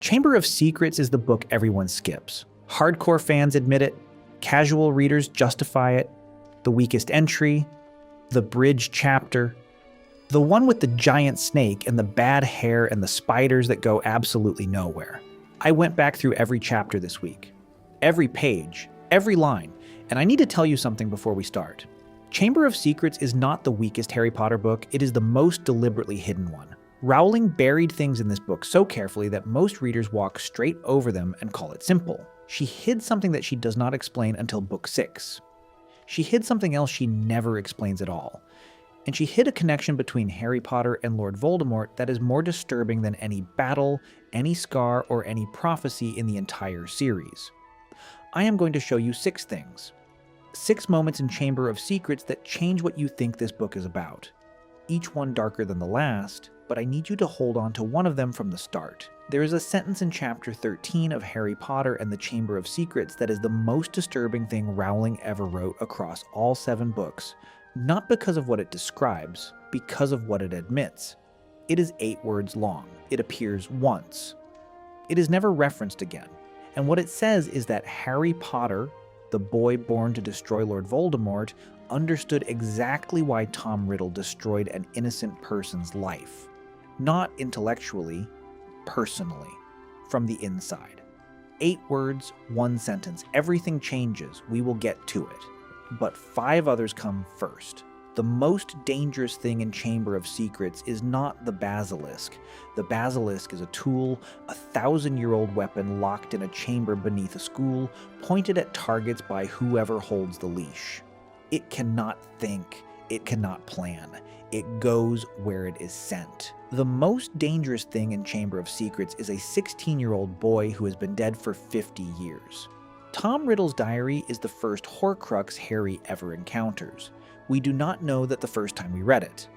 Chamber of Secrets is the book everyone skips. Hardcore fans admit it, casual readers justify it, the weakest entry, the bridge chapter, the one with the giant snake and the bad hair and the spiders that go absolutely nowhere. I went back through every chapter this week, every page, every line, and I need to tell you something before we start. Chamber of Secrets is not the weakest Harry Potter book, it is the most deliberately hidden one. Rowling buried things in this book so carefully that most readers walk straight over them and call it simple. She hid something that she does not explain until book 6. She hid something else she never explains at all. And she hid a connection between Harry Potter and Lord Voldemort that is more disturbing than any battle, any scar, or any prophecy in the entire series. I am going to show you 6 things. 6 moments in Chamber of Secrets that change what you think this book is about. Each one darker than the last, but I need you to hold on to one of them from the start. There is a sentence in chapter 13 of Harry Potter and the Chamber of Secrets that is the most disturbing thing Rowling ever wrote across all 7 books, not because of what it describes, because of what it admits. It is 8 words long. It appears once. It is never referenced again. And what it says is that Harry Potter, the boy born to destroy Lord Voldemort, understood exactly why Tom Riddle destroyed an innocent person's life. Not intellectually, personally, from the inside. 8 words, 1 sentence. Everything changes. We will get to it. But 5 others come first. The most dangerous thing in Chamber of Secrets is not the basilisk. The basilisk is a tool, a 1,000-year-old weapon locked in a chamber beneath a school, pointed at targets by whoever holds the leash. It cannot think. It cannot plan. It goes where it is sent. The most dangerous thing in Chamber of Secrets is a 16-year-old boy who has been dead for 50 years. Tom Riddle's diary is the first Horcrux Harry ever encounters. We do not know that the first time we read it.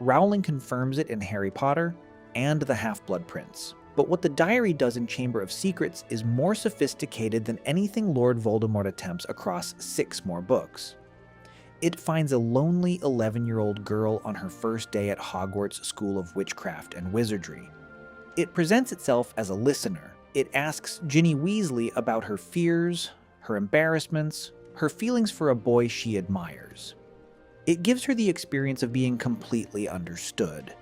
Rowling confirms it in Harry Potter and the Half-Blood Prince. But what the diary does in Chamber of Secrets is more sophisticated than anything Lord Voldemort attempts across 6 more books. It finds a lonely 11-year-old girl on her first day at Hogwarts School of Witchcraft and Wizardry. It presents itself as a listener. It asks Ginny Weasley about her fears, her embarrassments, her feelings for a boy she admires. It gives her the experience of being completely understood,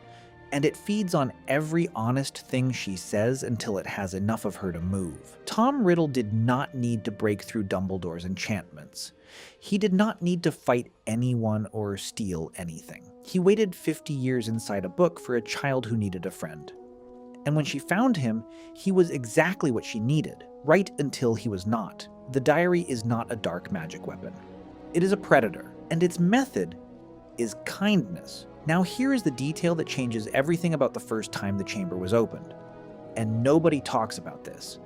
and it feeds on every honest thing she says until it has enough of her to move. Tom Riddle did not need to break through Dumbledore's enchantments. He did not need to fight anyone or steal anything. He waited 50 years inside a book for a child who needed a friend. And when she found him, he was exactly what she needed, right until he was not. The diary is not a dark magic weapon. It is a predator, and its method is kindness. Now here is the detail that changes everything about the first time the chamber was opened. And nobody talks about this.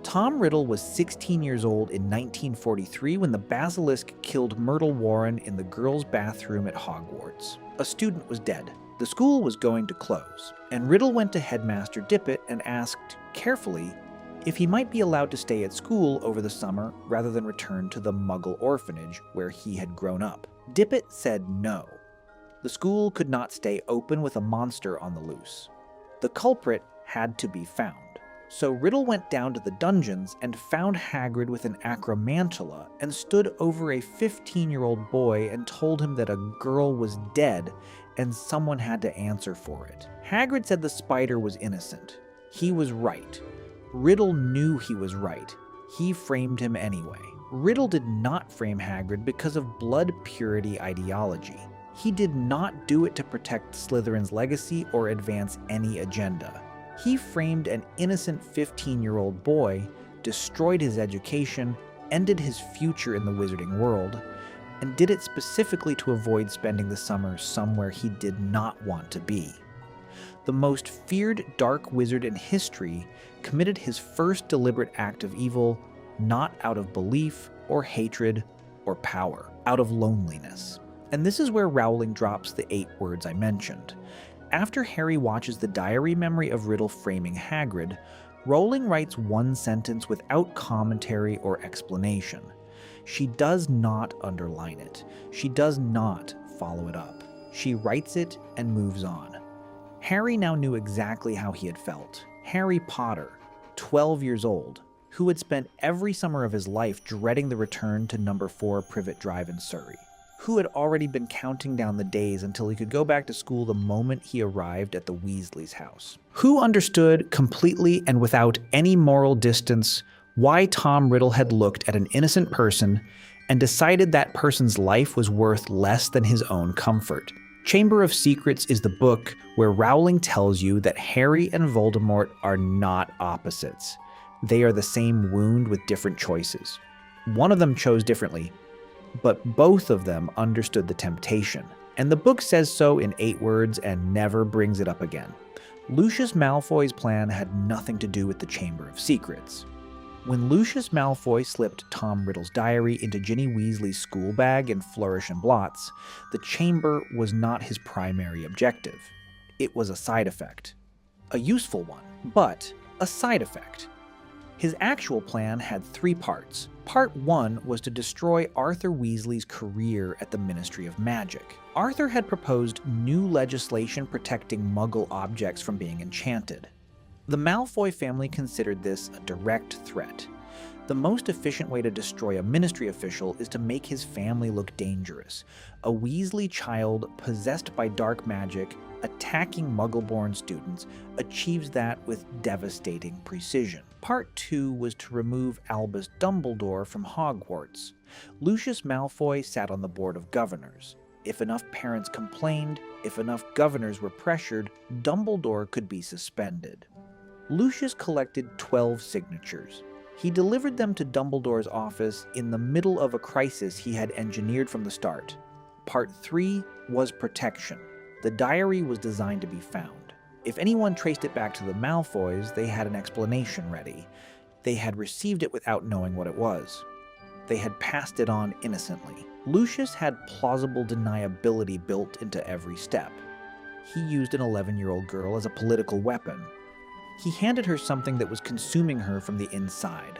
Tom Riddle was 16 years old in 1943 when the basilisk killed Myrtle Warren in the girls' bathroom at Hogwarts. A student was dead. The school was going to close, and Riddle went to Headmaster Dippet and asked, carefully, if he might be allowed to stay at school over the summer rather than return to the Muggle orphanage where he had grown up. Dippet said no. The school could not stay open with a monster on the loose. The culprit had to be found. So Riddle went down to the dungeons and found Hagrid with an acromantula and stood over a 15-year-old boy and told him that a girl was dead and someone had to answer for it. Hagrid said the spider was innocent. He was right. Riddle knew he was right. He framed him anyway. Riddle did not frame Hagrid because of blood purity ideology. He did not do it to protect Slytherin's legacy or advance any agenda. He framed an innocent 15-year-old boy, destroyed his education, ended his future in the wizarding world, and did it specifically to avoid spending the summer somewhere he did not want to be. The most feared dark wizard in history committed his first deliberate act of evil not out of belief or hatred or power, out of loneliness. And this is where Rowling drops the 8 words I mentioned. After Harry watches the diary memory of Riddle framing Hagrid, Rowling writes 1 sentence without commentary or explanation. She does not underline it. She does not follow it up. She writes it and moves on. Harry now knew exactly how he had felt. Harry Potter, 12 years old, who had spent every summer of his life dreading the return to number 4 Privet Drive in Surrey, who had already been counting down the days until he could go back to school the moment he arrived at the Weasleys' house, who understood completely and without any moral distance why Tom Riddle had looked at an innocent person and decided that person's life was worth less than his own comfort. Chamber of Secrets is the book where Rowling tells you that Harry and Voldemort are not opposites. They are the same wound with different choices. One of them chose differently, but both of them understood the temptation. And the book says so in 8 words and never brings it up again. Lucius Malfoy's plan had nothing to do with the Chamber of Secrets. When Lucius Malfoy slipped Tom Riddle's diary into Ginny Weasley's school bag in Flourish and Blots, the chamber was not his primary objective. It was a side effect. A useful one, but a side effect. His actual plan had 3 parts. Part 1 was to destroy Arthur Weasley's career at the Ministry of Magic. Arthur had proposed new legislation protecting Muggle objects from being enchanted. The Malfoy family considered this a direct threat. The most efficient way to destroy a ministry official is to make his family look dangerous. A Weasley child possessed by dark magic attacking Muggle-born students achieves that with devastating precision. Part 2 was to remove Albus Dumbledore from Hogwarts. Lucius Malfoy sat on the Board of Governors. If enough parents complained, if enough governors were pressured, Dumbledore could be suspended. Lucius collected 12 signatures. He delivered them to Dumbledore's office in the middle of a crisis he had engineered from the start. Part 3 was protection. The diary was designed to be found. If anyone traced it back to the Malfoys, they had an explanation ready. They had received it without knowing what it was. They had passed it on innocently. Lucius had plausible deniability built into every step. He used an 11-year-old girl as a political weapon. He handed her something that was consuming her from the inside,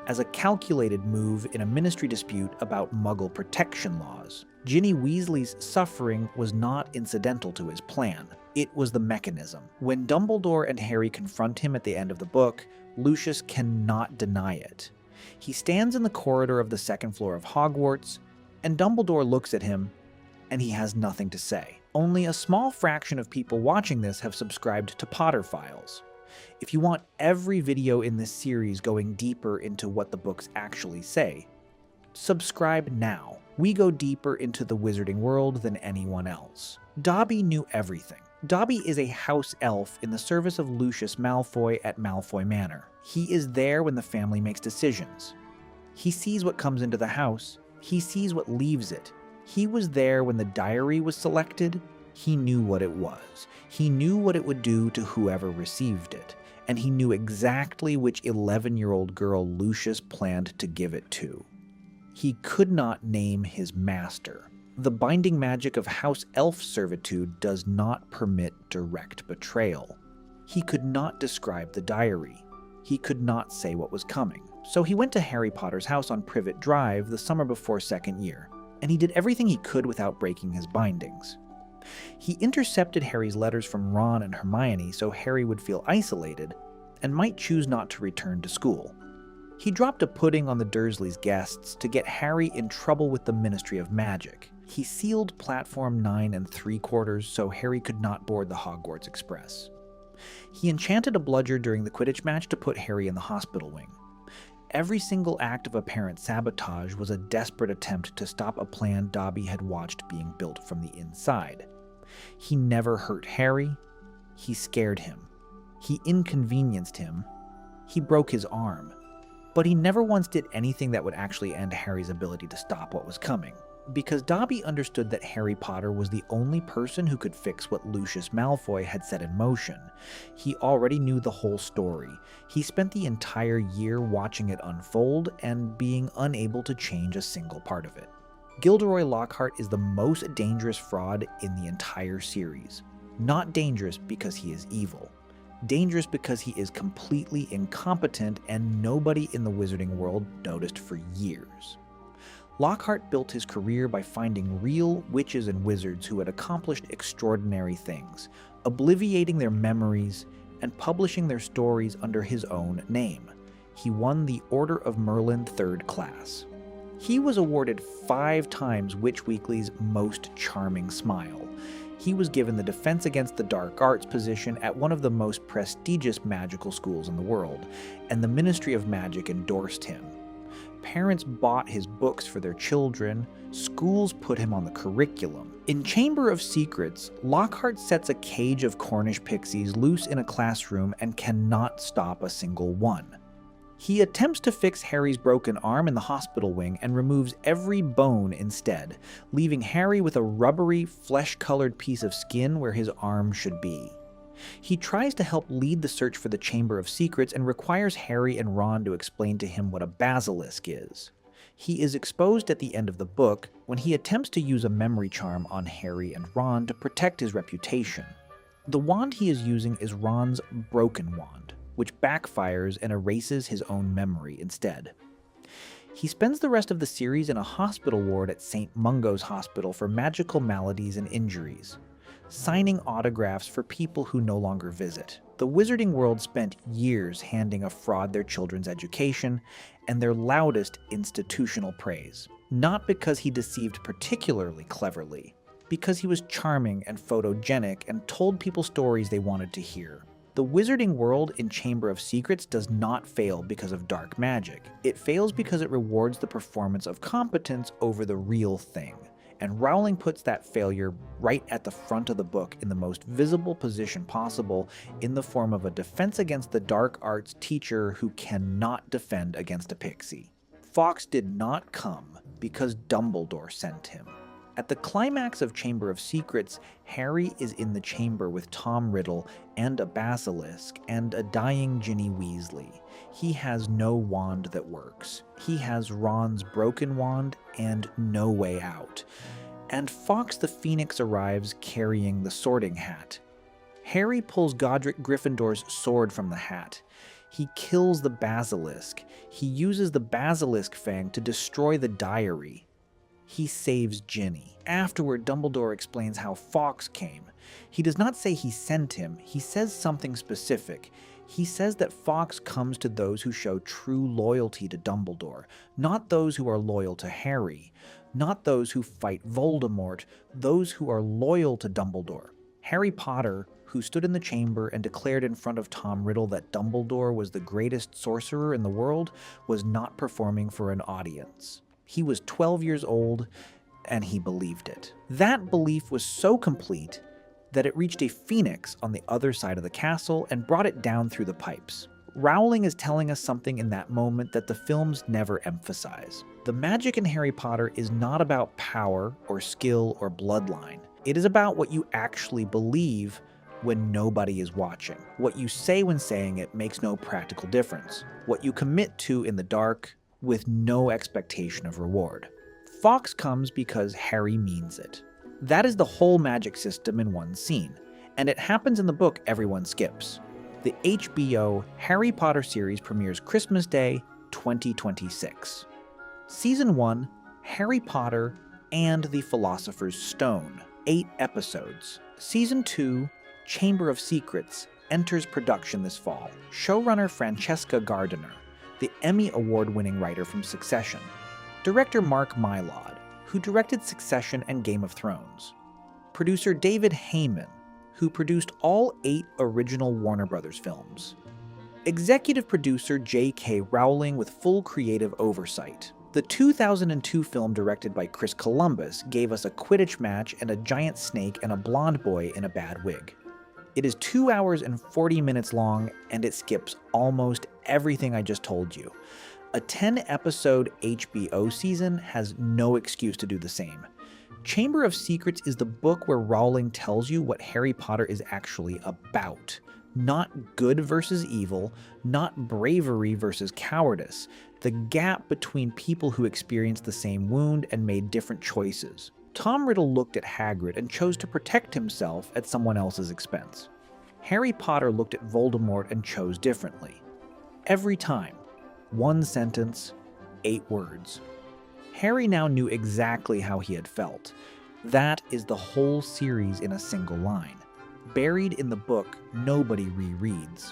as a calculated move in a ministry dispute about Muggle protection laws. Ginny Weasley's suffering was not incidental to his plan. It was the mechanism. When Dumbledore and Harry confront him at the end of the book, Lucius cannot deny it. He stands in the corridor of the 2nd floor of Hogwarts, and Dumbledore looks at him, and he has nothing to say. Only a small fraction of people watching this have subscribed to Potter Files. If you want every video in this series going deeper into what the books actually say, subscribe now. We go deeper into the wizarding world than anyone else. Dobby knew everything. Dobby is a house elf in the service of Lucius Malfoy at Malfoy Manor. He is there when the family makes decisions. He sees what comes into the house. He sees what leaves it. He was there when the diary was selected. He knew what it was. He knew what it would do to whoever received it. And he knew exactly which 11-year-old girl Lucius planned to give it to. He could not name his master. The binding magic of house elf servitude does not permit direct betrayal. He could not describe the diary. He could not say what was coming. So he went to Harry Potter's house on Privet Drive the summer before 2nd year, and he did everything he could without breaking his bindings. He intercepted Harry's letters from Ron and Hermione so Harry would feel isolated and might choose not to return to school. He dropped a pudding on the Dursleys' guests to get Harry in trouble with the Ministry of Magic. He sealed platform 9 3/4 so Harry could not board the Hogwarts Express. He enchanted a bludger during the Quidditch match to put Harry in the hospital wing. Every single act of apparent sabotage was a desperate attempt to stop a plan Dobby had watched being built from the inside. He never hurt Harry. He scared him. He inconvenienced him. He broke his arm. But he never once did anything that would actually end Harry's ability to stop what was coming. Because Dobby understood that Harry Potter was the only person who could fix what Lucius Malfoy had set in motion. He already knew the whole story. He spent the entire year watching it unfold and being unable to change a single part of it. Gilderoy Lockhart is the most dangerous fraud in the entire series. Not dangerous because he is evil. Dangerous because he is completely incompetent and nobody in the wizarding world noticed for years. Lockhart built his career by finding real witches and wizards who had accomplished extraordinary things, obliviating their memories and publishing their stories under his own name. He won the Order of Merlin 3rd class. He was awarded 5 times Witch Weekly's Most Charming Smile. He was given the Defense Against the Dark Arts position at one of the most prestigious magical schools in the world, and the Ministry of Magic endorsed him. Parents bought his books for their children. Schools put him on the curriculum. In Chamber of Secrets, Lockhart sets a cage of Cornish pixies loose in a classroom and cannot stop a single one. He attempts to fix Harry's broken arm in the hospital wing and removes every bone instead, leaving Harry with a rubbery, flesh-colored piece of skin where his arm should be. He tries to help lead the search for the Chamber of Secrets and requires Harry and Ron to explain to him what a basilisk is. He is exposed at the end of the book when he attempts to use a memory charm on Harry and Ron to protect his reputation. The wand he is using is Ron's broken wand, which backfires and erases his own memory instead. He spends the rest of the series in a hospital ward at St. Mungo's Hospital for magical maladies and injuries, signing autographs for people who no longer visit. The wizarding world spent years handing a fraud their children's education and their loudest institutional praise. Not because he deceived particularly cleverly, because he was charming and photogenic and told people stories they wanted to hear. The wizarding world in Chamber of Secrets does not fail because of dark magic. It fails because it rewards the performance of competence over the real thing. And Rowling puts that failure right at the front of the book in the most visible position possible, in the form of a defense against the dark arts teacher who cannot defend against a pixie. Fawkes did not come because Dumbledore sent him. At the climax of Chamber of Secrets, Harry is in the chamber with Tom Riddle and a basilisk and a dying Ginny Weasley. He has no wand that works. He has Ron's broken wand and no way out. And Fawkes the Phoenix arrives carrying the sorting hat. Harry pulls Godric Gryffindor's sword from the hat. He kills the basilisk. He uses the basilisk fang to destroy the diary. He saves Ginny. Afterward, Dumbledore explains how Fawkes came. He does not say he sent him. He says something specific. He says that Fawkes comes to those who show true loyalty to Dumbledore, not those who are loyal to Harry, not those who fight Voldemort, those who are loyal to Dumbledore. Harry Potter, who stood in the chamber and declared in front of Tom Riddle that Dumbledore was the greatest sorcerer in the world, was not performing for an audience. He was 12 years old, and he believed it. That belief was so complete that it reached a phoenix on the other side of the castle and brought it down through the pipes. Rowling is telling us something in that moment that the films never emphasize. The magic in Harry Potter is not about power or skill or bloodline. It is about what you actually believe when nobody is watching. What you say when saying it makes no practical difference. What you commit to in the dark with no expectation of reward. Fawkes comes because Harry means it. That is the whole magic system in one scene, and it happens in the book everyone skips. The HBO Harry Potter series premieres Christmas Day 2026. Season 1, Harry Potter and the Philosopher's Stone, 8 episodes. Season 2, Chamber of Secrets, enters production this fall. Showrunner Francesca Gardiner, the Emmy Award-winning writer from Succession. Director Mark Mylod, who directed Succession and Game of Thrones. Producer David Heyman, who produced all 8 original Warner Brothers films. Executive producer J.K. Rowling with full creative oversight. The 2002 film directed by Chris Columbus gave us a Quidditch match and a giant snake and a blonde boy in a bad wig. It is 2 hours and 40 minutes long, and it skips almost everything I just told you. A 10-episode HBO season has no excuse to do the same. Chamber of Secrets is the book where Rowling tells you what Harry Potter is actually about. Not good versus evil, not bravery versus cowardice. The gap between people who experienced the same wound and made different choices. Tom Riddle looked at Hagrid and chose to protect himself at someone else's expense. Harry Potter looked at Voldemort and chose differently. Every time. 1 sentence, 8 words. Harry now knew exactly how he had felt. That is the whole series in a single line. buried in the book nobody rereads.